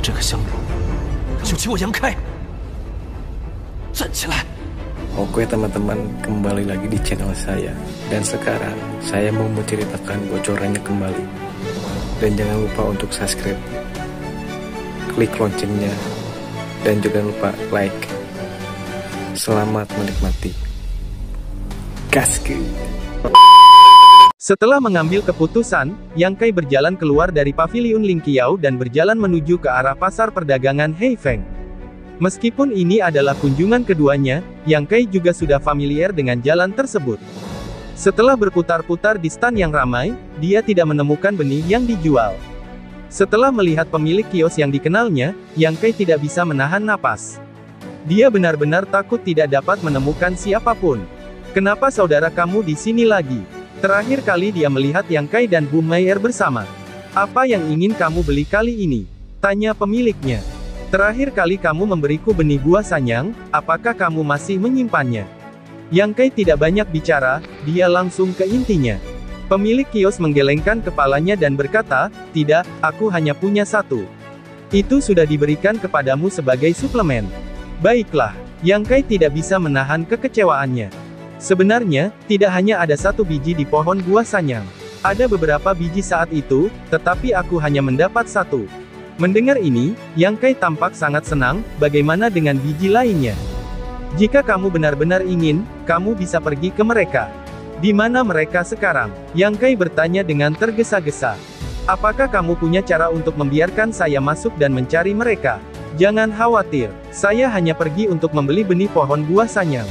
这个香炉，就请我杨开站起来。 Oke teman-teman, kembali lagi di channel saya. Dan sekarang saya mau menceritakan bocorannya kembali. Dan jangan lupa untuk subscribe, klik loncengnya, dan juga lupa like. Selamat menikmati. Gaskeun. Setelah mengambil keputusan, Yang Kai berjalan keluar dari paviliun Ling Qiao dan berjalan menuju ke arah pasar perdagangan Heifeng. Meskipun ini adalah kunjungan keduanya, Yang Kai juga sudah familiar dengan jalan tersebut. Setelah berputar-putar di stan yang ramai, dia tidak menemukan benih yang dijual. Setelah melihat pemilik kios yang dikenalnya, Yang Kai tidak bisa menahan napas. Dia benar-benar takut tidak dapat menemukan siapapun. Kenapa saudara kamu di sini lagi? Terakhir kali dia melihat Yang Kai dan Bu Meier bersama. Apa yang ingin kamu beli kali ini? Tanya pemiliknya. Terakhir kali kamu memberiku benih buah sanyang, apakah kamu masih menyimpannya? Yang Kai tidak banyak bicara, dia langsung ke intinya. Pemilik kios menggelengkan kepalanya dan berkata, tidak, aku hanya punya satu. Itu sudah diberikan kepadamu sebagai suplemen. Baiklah, Yang Kai tidak bisa menahan kekecewaannya. Sebenarnya, tidak hanya ada satu biji di pohon buah sanyang. Ada beberapa biji saat itu, tetapi aku hanya mendapat satu. Mendengar ini, Yang Kai tampak sangat senang. Bagaimana dengan biji lainnya? Jika kamu benar-benar ingin, kamu bisa pergi ke mereka. Di mana mereka sekarang? Yang Kai bertanya dengan tergesa-gesa. Apakah kamu punya cara untuk membiarkan saya masuk dan mencari mereka? Jangan khawatir, saya hanya pergi untuk membeli benih pohon buah sanyang.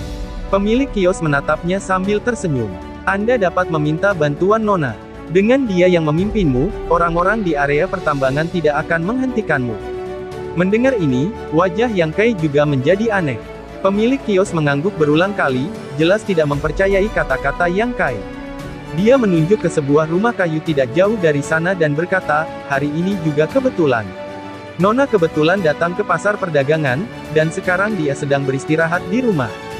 Pemilik kios menatapnya sambil tersenyum. Anda dapat meminta bantuan Nona. Dengan dia yang memimpinmu, orang-orang di area pertambangan tidak akan menghentikanmu. Mendengar ini, wajah Yang Kai juga menjadi aneh. Pemilik kios mengangguk berulang kali, jelas tidak mempercayai kata-kata Yang Kai. Dia menunjuk ke sebuah rumah kayu tidak jauh dari sana dan berkata, hari ini juga kebetulan. Nona kebetulan datang ke pasar perdagangan, dan sekarang dia sedang beristirahat di rumah.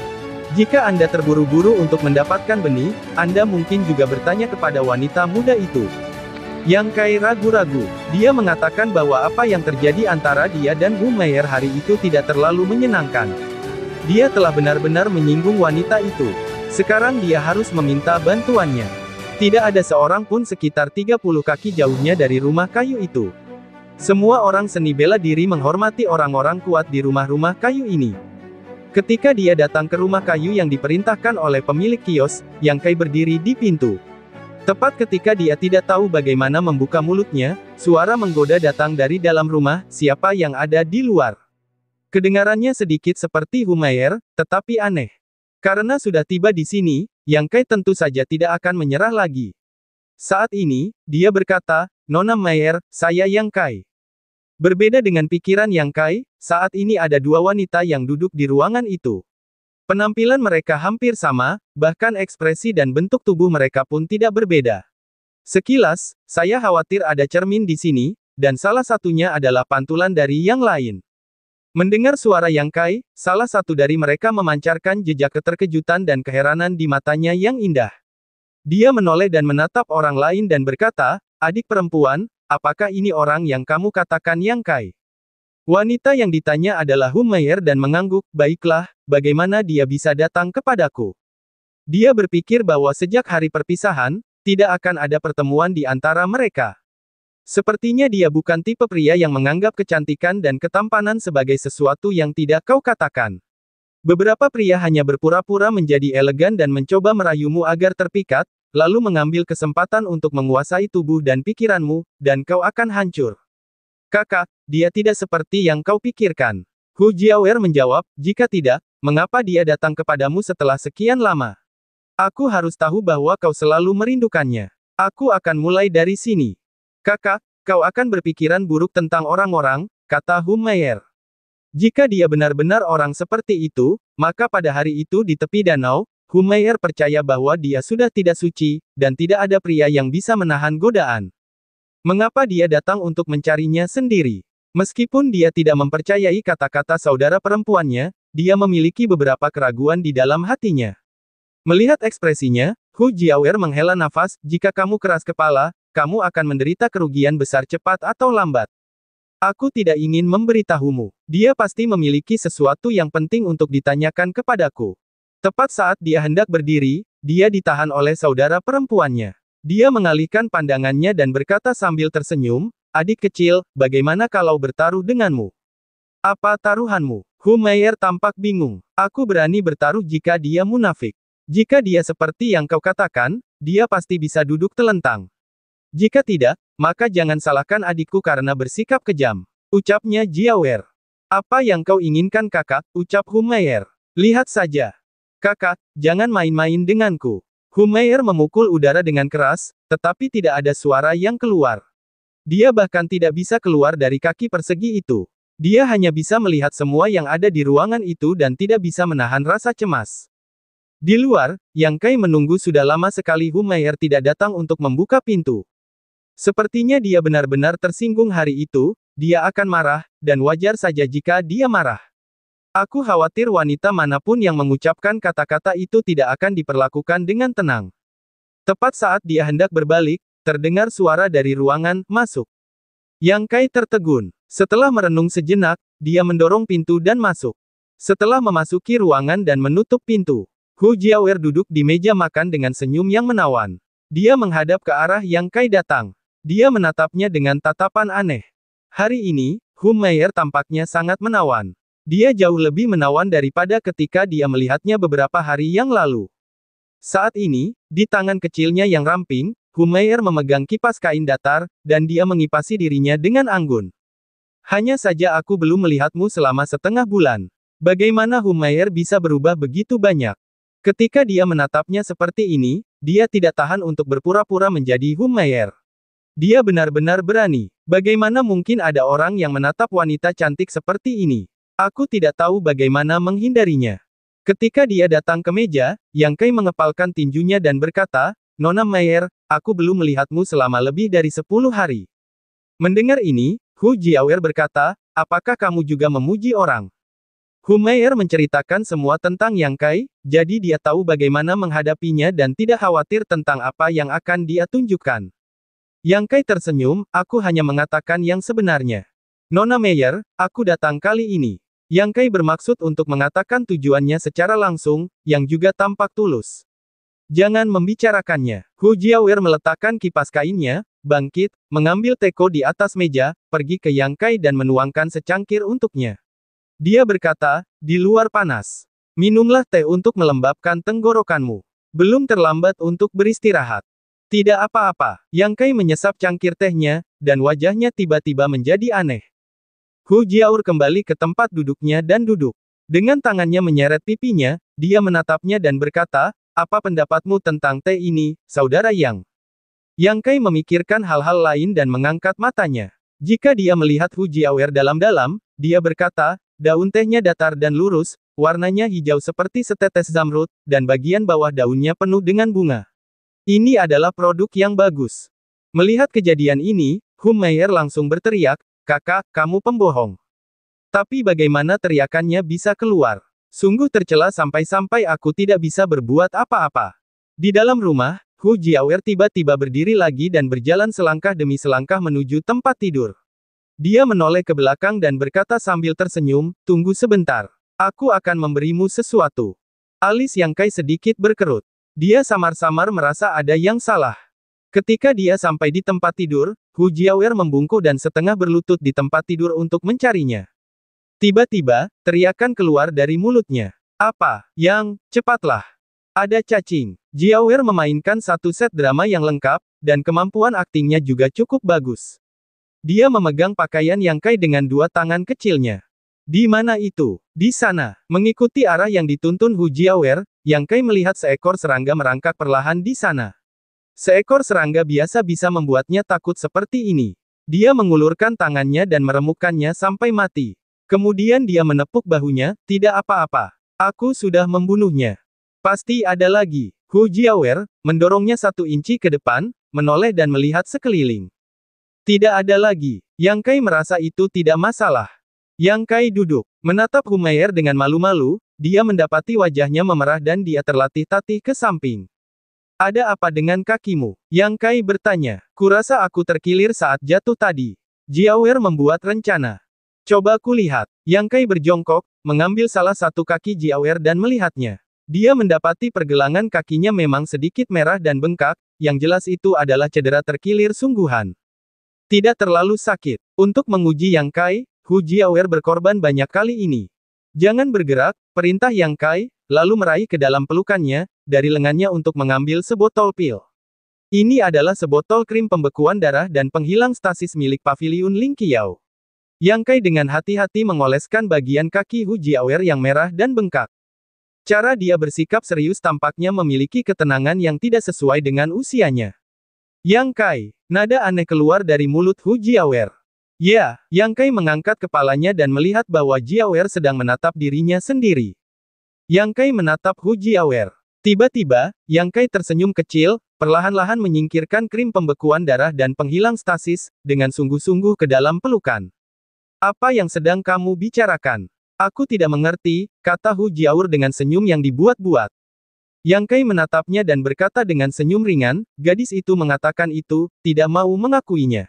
Jika Anda terburu-buru untuk mendapatkan benih, Anda mungkin juga bertanya kepada wanita muda itu. Yang Kai ragu-ragu. Dia mengatakan bahwa apa yang terjadi antara dia dan Bu Meier hari itu tidak terlalu menyenangkan. Dia telah benar-benar menyinggung wanita itu. Sekarang dia harus meminta bantuannya. Tidak ada seorang pun sekitar 30 kaki jauhnya dari rumah kayu itu. Semua orang seni bela diri menghormati orang-orang kuat di rumah-rumah kayu ini. Ketika dia datang ke rumah kayu yang diperintahkan oleh pemilik kios, Yang Kai berdiri di pintu. Tepat ketika dia tidak tahu bagaimana membuka mulutnya, suara menggoda datang dari dalam rumah, siapa yang ada di luar. Kedengarannya sedikit seperti Hu Meier, tetapi aneh. Karena sudah tiba di sini, Yang Kai tentu saja tidak akan menyerah lagi. Saat ini, dia berkata, Nona Meier, saya Yang Kai. Berbeda dengan pikiran Yang Kai, saat ini ada dua wanita yang duduk di ruangan itu. Penampilan mereka hampir sama, bahkan ekspresi dan bentuk tubuh mereka pun tidak berbeda. Sekilas, saya khawatir ada cermin di sini, dan salah satunya adalah pantulan dari yang lain. Mendengar suara Yang Kai, salah satu dari mereka memancarkan jejak keterkejutan dan keheranan di matanya yang indah. Dia menoleh dan menatap orang lain dan berkata, adik perempuan, apakah ini orang yang kamu katakan Yang Kai? Wanita yang ditanya adalah Hu Meier dan mengangguk, baiklah, bagaimana dia bisa datang kepadaku? Dia berpikir bahwa sejak hari perpisahan, tidak akan ada pertemuan di antara mereka. Sepertinya dia bukan tipe pria yang menganggap kecantikan dan ketampanan sebagai sesuatu yang tidak kau katakan. Beberapa pria hanya berpura-pura menjadi elegan dan mencoba merayumu agar terpikat, lalu mengambil kesempatan untuk menguasai tubuh dan pikiranmu, dan kau akan hancur. Kakak, dia tidak seperti yang kau pikirkan. Hu Jiaoer menjawab, jika tidak, mengapa dia datang kepadamu setelah sekian lama? Aku harus tahu bahwa kau selalu merindukannya. Aku akan mulai dari sini. Kakak, kau akan berpikiran buruk tentang orang-orang, kata Hu Meier. Jika dia benar-benar orang seperti itu, maka pada hari itu di tepi danau, Hu Meier percaya bahwa dia sudah tidak suci, dan tidak ada pria yang bisa menahan godaan. Mengapa dia datang untuk mencarinya sendiri? Meskipun dia tidak mempercayai kata-kata saudara perempuannya, dia memiliki beberapa keraguan di dalam hatinya. Melihat ekspresinya, Hu Jiaoer menghela nafas, jika kamu keras kepala, kamu akan menderita kerugian besar cepat atau lambat. Aku tidak ingin memberitahumu. Dia pasti memiliki sesuatu yang penting untuk ditanyakan kepadaku. Tepat saat dia hendak berdiri, dia ditahan oleh saudara perempuannya. Dia mengalihkan pandangannya dan berkata sambil tersenyum, "Adik kecil, bagaimana kalau bertaruh denganmu?" "Apa taruhanmu?" Humair tampak bingung. "Aku berani bertaruh jika dia munafik. Jika dia seperti yang kau katakan, dia pasti bisa duduk telentang. Jika tidak, maka jangan salahkan adikku karena bersikap kejam," ucapnya Jiawer. "Apa yang kau inginkan kakak?" ucap Humair. "Lihat saja. Kakak, jangan main-main denganku." Humair memukul udara dengan keras, tetapi tidak ada suara yang keluar. Dia bahkan tidak bisa keluar dari kaki persegi itu. Dia hanya bisa melihat semua yang ada di ruangan itu dan tidak bisa menahan rasa cemas. Di luar, Yang Kai menunggu sudah lama sekali Humair tidak datang untuk membuka pintu. Sepertinya dia benar-benar tersinggung hari itu, dia akan marah, dan wajar saja jika dia marah. Aku khawatir wanita manapun yang mengucapkan kata-kata itu tidak akan diperlakukan dengan tenang. Tepat saat dia hendak berbalik, terdengar suara dari ruangan, "Masuk." Yang Kai tertegun. Setelah merenung sejenak, dia mendorong pintu dan masuk. Setelah memasuki ruangan dan menutup pintu, Hu Jiawer duduk di meja makan dengan senyum yang menawan. Dia menghadap ke arah Yang Kai datang. Dia menatapnya dengan tatapan aneh. Hari ini, Humair tampaknya sangat menawan. Dia jauh lebih menawan daripada ketika dia melihatnya beberapa hari yang lalu. Saat ini, di tangan kecilnya yang ramping, Humair memegang kipas kain datar, dan dia mengipasi dirinya dengan anggun. "Hanya saja aku belum melihatmu selama setengah bulan. Bagaimana Humair bisa berubah begitu banyak?" Ketika dia menatapnya seperti ini, dia tidak tahan untuk berpura-pura menjadi Humair. Dia benar-benar berani. Bagaimana mungkin ada orang yang menatap wanita cantik seperti ini? Aku tidak tahu bagaimana menghindarinya. Ketika dia datang ke meja, Yang Kai mengepalkan tinjunya dan berkata, "Nona Mayer, aku belum melihatmu selama lebih dari 10 hari." Mendengar ini, Hu Jiawer berkata, "Apakah kamu juga memuji orang?" Humair menceritakan semua tentang Yang Kai, jadi dia tahu bagaimana menghadapinya dan tidak khawatir tentang apa yang akan dia tunjukkan. Yang Kai tersenyum, "Aku hanya mengatakan yang sebenarnya. Nona Mayer, aku datang kali ini." Yang Kai bermaksud untuk mengatakan tujuannya secara langsung, yang juga tampak tulus. "Jangan membicarakannya." Hu Jiawer meletakkan kipas kainnya, bangkit, mengambil teko di atas meja, pergi ke Yang Kai dan menuangkan secangkir untuknya. Dia berkata, "Di luar panas. Minumlah teh untuk melembabkan tenggorokanmu. Belum terlambat untuk beristirahat." "Tidak apa-apa." Yang Kai menyesap cangkir tehnya, dan wajahnya tiba-tiba menjadi aneh. Hu Jiaur kembali ke tempat duduknya dan duduk. Dengan tangannya menyeret pipinya, dia menatapnya dan berkata, "Apa pendapatmu tentang teh ini, saudara Yang?" Yang Kai memikirkan hal-hal lain dan mengangkat matanya. Jika dia melihat Hu Jiawer dalam-dalam, dia berkata, "Daun tehnya datar dan lurus, warnanya hijau seperti setetes zamrud, dan bagian bawah daunnya penuh dengan bunga. Ini adalah produk yang bagus." Melihat kejadian ini, Humair langsung berteriak, "Kakak, kamu pembohong." Tapi bagaimana teriakannya bisa keluar? Sungguh tercela sampai-sampai aku tidak bisa berbuat apa-apa. Di dalam rumah, Hu Jiawer tiba-tiba berdiri lagi dan berjalan selangkah demi selangkah menuju tempat tidur. Dia menoleh ke belakang dan berkata sambil tersenyum, "Tunggu sebentar. Aku akan memberimu sesuatu." Alis Yang Kai sedikit berkerut. Dia samar-samar merasa ada yang salah. Ketika dia sampai di tempat tidur, Hu Jiawer membungkuk dan setengah berlutut di tempat tidur untuk mencarinya. Tiba-tiba, teriakan keluar dari mulutnya. "Apa, Yang, cepatlah. Ada cacing." Jiawer memainkan satu set drama yang lengkap, dan kemampuan aktingnya juga cukup bagus. Dia memegang pakaian Yang Kai dengan dua tangan kecilnya. "Di mana itu?" "Di sana." Mengikuti arah yang dituntun Hu Jiawer, Yang Kai melihat seekor serangga merangkak perlahan di sana. Seekor serangga biasa bisa membuatnya takut seperti ini. Dia mengulurkan tangannya dan meremukkannya sampai mati. Kemudian dia menepuk bahunya, "Tidak apa-apa. Aku sudah membunuhnya. Pasti ada lagi." Hu Jiawer mendorongnya 1 inci ke depan, menoleh dan melihat sekeliling. Tidak ada lagi. Yang Kai merasa itu tidak masalah. Yang Kai duduk, menatap Humair dengan malu-malu, dia mendapati wajahnya memerah dan dia terlatih-tatih ke samping. "Ada apa dengan kakimu?" Yang Kai bertanya. "Kurasa aku terkilir saat jatuh tadi." Jiaoer membuat rencana. Coba kulihat. Yang Kai berjongkok, mengambil salah satu kaki Jiaoer dan melihatnya. Dia mendapati pergelangan kakinya memang sedikit merah dan bengkak, yang jelas itu adalah cedera terkilir sungguhan. Tidak terlalu sakit. Untuk menguji Yang Kai, Hu Jiaoer berkorban banyak kali ini. Jangan bergerak, perintah Yang Kai, lalu meraih ke dalam pelukannya, dari lengannya untuk mengambil sebotol pil. Ini adalah sebotol krim pembekuan darah dan penghilang stasis milik Paviliun Ling Qiao. Yang Kai dengan hati-hati mengoleskan bagian kaki Hu Jiaoer yang merah dan bengkak. Cara dia bersikap serius tampaknya memiliki ketenangan yang tidak sesuai dengan usianya. Yang Kai, nada aneh keluar dari mulut Hu Jiaoer. Ya, Yang Kai mengangkat kepalanya dan melihat bahwa Jiaoer sedang menatap dirinya sendiri. Yang Kai menatap Hu Jiaoer. Tiba-tiba, Yang Kai tersenyum kecil, perlahan-lahan menyingkirkan krim pembekuan darah dan penghilang stasis, dengan sungguh-sungguh ke dalam pelukan. Apa yang sedang kamu bicarakan? Aku tidak mengerti, kata Hu Jiaoer dengan senyum yang dibuat-buat. Yang Kai menatapnya dan berkata dengan senyum ringan, gadis itu mengatakan itu, tidak mau mengakuinya.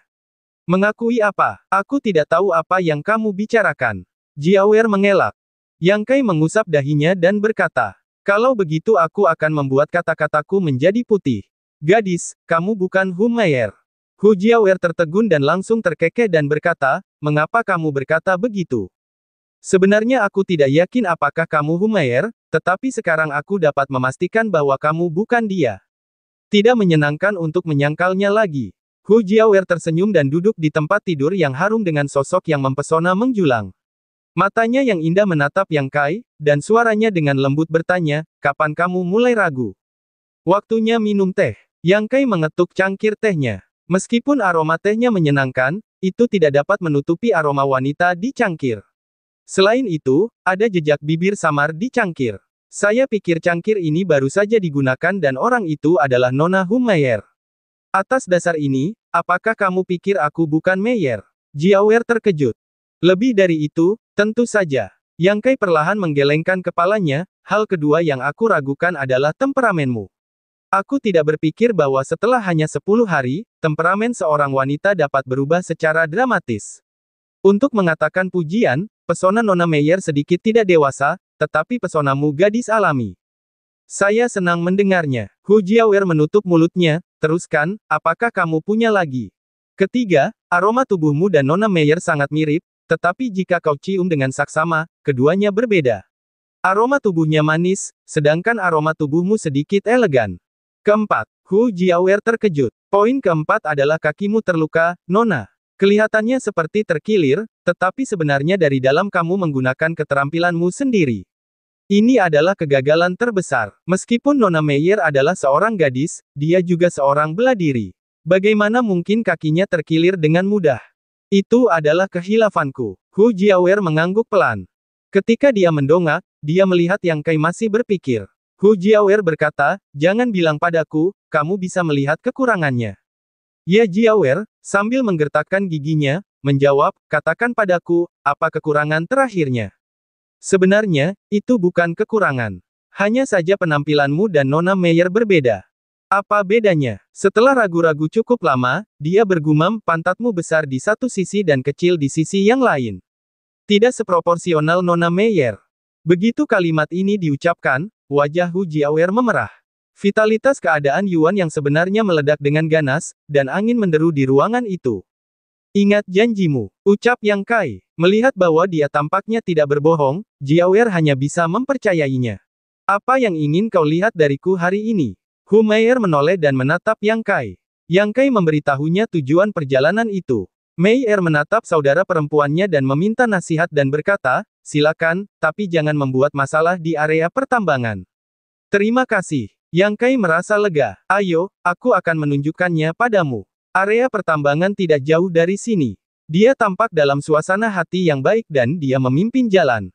Mengakui apa? Aku tidak tahu apa yang kamu bicarakan. Jiaoer mengelak. Yang Kai mengusap dahinya dan berkata, kalau begitu aku akan membuat kata-kataku menjadi putih. Gadis, kamu bukan Hu Meier. Hu Jiaoer tertegun dan langsung terkekeh dan berkata, mengapa kamu berkata begitu? Sebenarnya aku tidak yakin apakah kamu Hu Meier, tetapi sekarang aku dapat memastikan bahwa kamu bukan dia. Tidak menyenangkan untuk menyangkalnya lagi. Hu Jiaoer tersenyum dan duduk di tempat tidur yang harum dengan sosok yang mempesona menjulang. Matanya yang indah menatap Yang Kai, dan suaranya dengan lembut bertanya, kapan kamu mulai ragu? Waktunya minum teh. Yang Kai mengetuk cangkir tehnya. Meskipun aroma tehnya menyenangkan, itu tidak dapat menutupi aroma wanita di cangkir. Selain itu, ada jejak bibir samar di cangkir. Saya pikir cangkir ini baru saja digunakan dan orang itu adalah Nona Hu Meier. Atas dasar ini, apakah kamu pikir aku bukan Meier? Jiaoer terkejut. Lebih dari itu, tentu saja. Yang Kai perlahan menggelengkan kepalanya, hal kedua yang aku ragukan adalah temperamenmu. Aku tidak berpikir bahwa setelah hanya 10 hari, temperamen seorang wanita dapat berubah secara dramatis. Untuk mengatakan pujian, pesona Nona Meier sedikit tidak dewasa, tetapi pesonamu gadis alami. Saya senang mendengarnya. Hu Jiaoer menutup mulutnya, teruskan, apakah kamu punya lagi? Ketiga, aroma tubuhmu dan Nona Meier sangat mirip, tetapi jika kau cium dengan saksama, keduanya berbeda. Aroma tubuhnya manis, sedangkan aroma tubuhmu sedikit elegan. Keempat, Hu Jiaoer terkejut. Poin keempat adalah kakimu terluka, Nona. Kelihatannya seperti terkilir, tetapi sebenarnya dari dalam kamu menggunakan keterampilanmu sendiri. Ini adalah kegagalan terbesar. Meskipun Nona Meier adalah seorang gadis, dia juga seorang bela diri. Bagaimana mungkin kakinya terkilir dengan mudah? Itu adalah kehilafanku. Hu Jiaoer mengangguk pelan. Ketika dia mendongak, dia melihat Yang Kai masih berpikir. Hu Jiaoer berkata, jangan bilang padaku, kamu bisa melihat kekurangannya. Ya Jiaoer, sambil menggertakkan giginya, menjawab, katakan padaku, apa kekurangan terakhirnya? Sebenarnya, itu bukan kekurangan. Hanya saja penampilanmu dan Nona Meier berbeda. Apa bedanya? Setelah ragu-ragu cukup lama, dia bergumam, pantatmu besar di satu sisi dan kecil di sisi yang lain. Tidak seproporsional Nona Meier. Begitu kalimat ini diucapkan, wajah Hu Jiaoer memerah. Vitalitas keadaan Yuan yang sebenarnya meledak dengan ganas, dan angin menderu di ruangan itu. Ingat janjimu, ucap Yang Kai. Melihat bahwa dia tampaknya tidak berbohong, Jiaoer hanya bisa mempercayainya. Apa yang ingin kau lihat dariku hari ini? Hu Meier menoleh dan menatap Yang Kai. Yang Kai memberitahunya tujuan perjalanan itu. Meier menatap saudara perempuannya dan meminta nasihat dan berkata, silakan, tapi jangan membuat masalah di area pertambangan. Terima kasih. Yang Kai merasa lega. Ayo, aku akan menunjukkannya padamu. Area pertambangan tidak jauh dari sini. Dia tampak dalam suasana hati yang baik dan dia memimpin jalan.